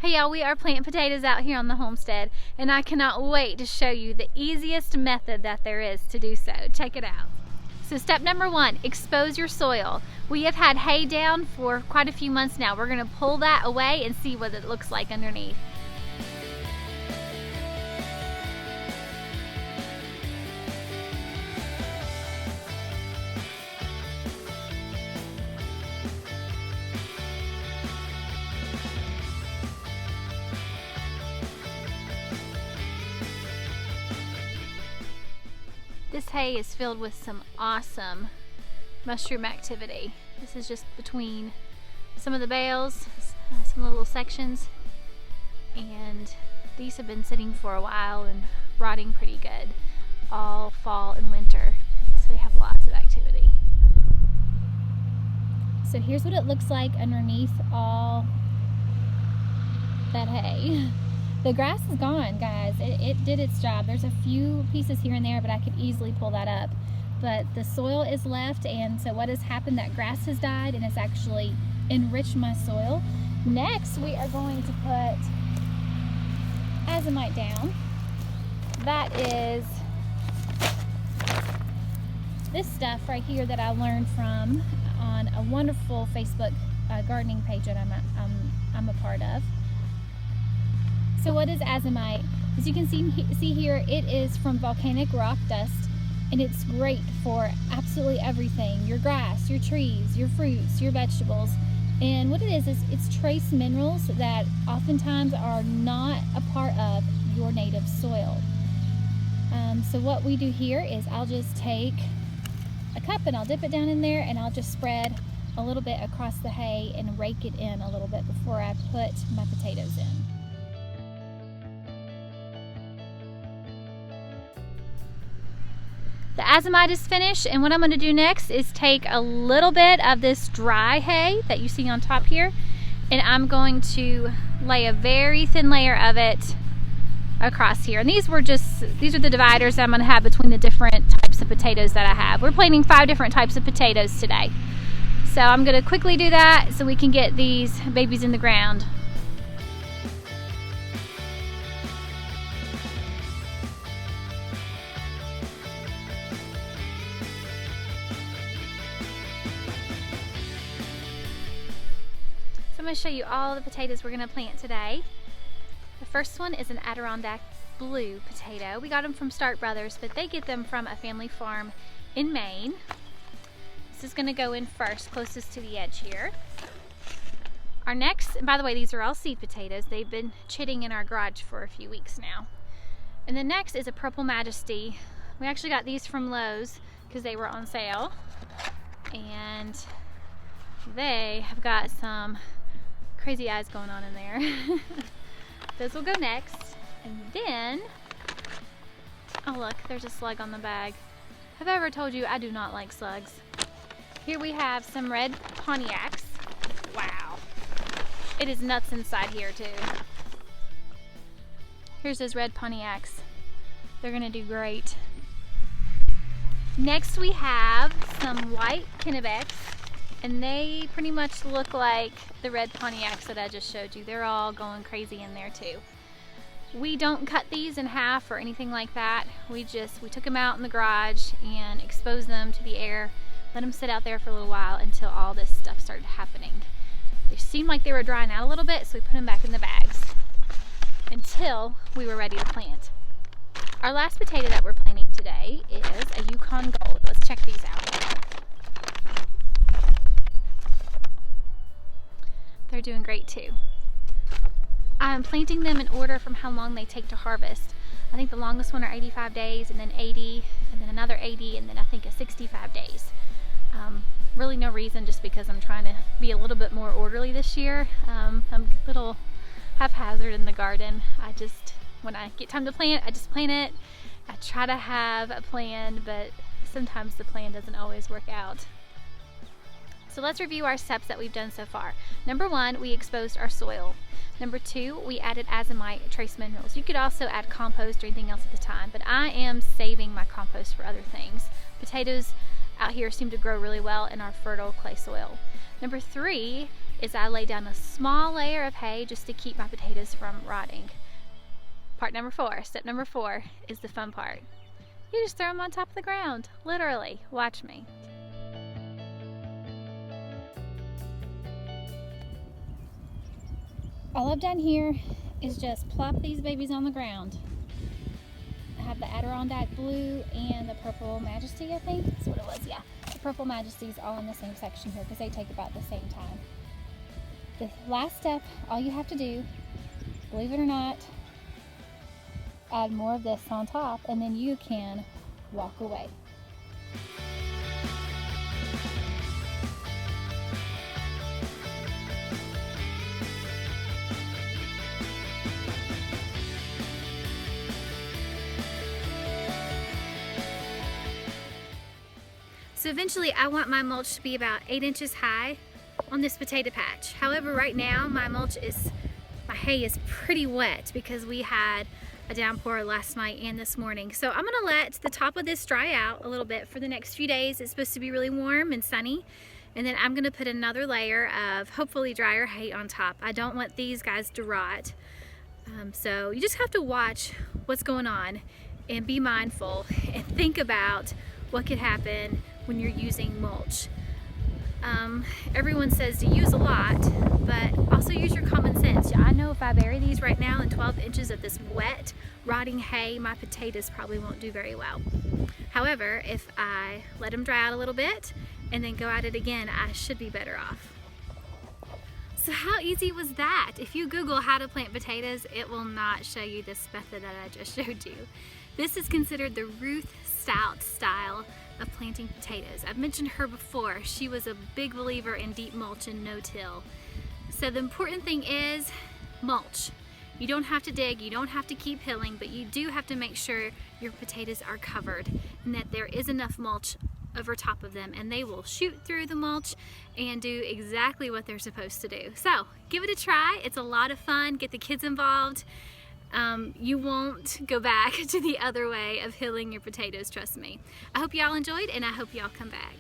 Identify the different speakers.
Speaker 1: Hey y'all, we are planting potatoes out here on the homestead, and I cannot wait to show you the easiest method that there is to do so. Check it out. So step number one, expose your soil. We have had hay down for quite a few months now. We're gonna pull that away and see what it looks like underneath. This hay is filled with some awesome mushroom activity. This is just between some of the bales, some little sections, and these have been sitting for a while and rotting pretty good all fall and winter, so they have lots of activity. So here's what it looks like underneath all that hay. The grass is gone, guys. It did its job. There's a few pieces here and there, but I could easily pull that up. But the soil is left, and so what has happened, that grass has died and it's actually enriched my soil. Next, we are going to put azomite down. That is this stuff right here that I learned from on a wonderful Facebook gardening page that I'm a part of. So what is azomite? As you can see here, it is from volcanic rock dust, and it's great for absolutely everything. Your grass, your trees, your fruits, your vegetables. And what it is it's trace minerals that oftentimes are not a part of your native soil. So what we do here is I'll just take a cup and I'll dip it down in there, and I'll just spread a little bit across the hay and rake it in a little bit before I put my potatoes in. The azomite is finished, and what I'm going to do next is take a little bit of this dry hay that you see on top here, and I'm going to lay a very thin layer of it across here. And these are the dividers that I'm going to have between the different types of potatoes that I have. We're planting 5 different types of potatoes today. So I'm going to quickly do that so we can get these babies in the ground. I'm going to show you all the potatoes we're going to plant today. The first one is an Adirondack blue potato. We got them from Stark Brothers, but they get them from a family farm in Maine. This is going to go in first, closest to the edge here. Our next, and by the way, these are all seed potatoes. They've been chitting in our garage for a few weeks now. And the next is a purple Majesty. We actually got these from Lowe's because they were on sale. And they have got some crazy eyes going on in there. Those will go next. And then, oh look, there's a slug on the bag. Have I ever told you I do not like slugs? Here we have some red Pontiacs. Wow. It is nuts inside here too. Here's those red Pontiacs. They're gonna do great. Next we have some white Kennebecs. And they pretty much look like the red Pontiacs that I just showed you. They're all going crazy in there too. We don't cut these in half or anything like that. We took them out in the garage and exposed them to the air, let them sit out there for a little while until all this stuff started happening. They seemed like they were drying out a little bit, so we put them back in the bags until we were ready to plant. Our last potato that we're planting today is a Yukon Gold. Let's check these out. They're doing great too. I'm planting them in order from how long they take to harvest. I think the longest one are 85 days, and then 80, and then another 80, and then I think a 65 days. Really no reason, just because I'm trying to be a little bit more orderly this year. I'm a little haphazard in the garden. When I get time to plant, I just plant it. I try to have a plan, but sometimes the plan doesn't always work out. So let's review our steps that we've done so far. Number 1, we exposed our soil. Number 2, we added azomite, trace minerals. You could also add compost or anything else at the time, but I am saving my compost for other things. Potatoes out here seem to grow really well in our fertile clay soil. Number 3 is I lay down a small layer of hay just to keep my potatoes from rotting. Step number 4 is the fun part. You just throw them on top of the ground, literally. Watch me. All I've done here is just plop these babies on the ground. I have the Adirondack blue and the purple Majesty, I think. That's what it was, yeah. The purple Majesty's all in the same section here because they take about the same time. The last step, all you have to do, believe it or not, add more of this on top and then you can walk away. So eventually I want my mulch to be about 8 inches high on this potato patch. However, right now my hay is pretty wet because we had a downpour last night and this morning. So I'm gonna let the top of this dry out a little bit for the next few days. It's supposed to be really warm and sunny. And then I'm gonna put another layer of hopefully drier hay on top. I don't want these guys to rot. So you just have to watch what's going on and be mindful and think about what could happen when you're using mulch. Everyone says to use a lot, but also use your common sense. I know if I bury these right now in 12 inches of this wet, rotting hay, my potatoes probably won't do very well. However, if I let them dry out a little bit and then go at it again, I should be better off. So how easy was that? If you Google how to plant potatoes, it will not show you this method that I just showed you. This is considered the Ruth Stout style of planting potatoes. I've mentioned her before. She was a big believer in deep mulch and no-till. So the important thing is mulch. You don't have to dig, you don't have to keep hilling, but you do have to make sure your potatoes are covered and that there is enough mulch over top of them, and they will shoot through the mulch and do exactly what they're supposed to do. So give it a try. It's a lot of fun. Get the kids involved. You won't go back to the other way of hilling your potatoes, trust me. I hope y'all enjoyed, and I hope y'all come back.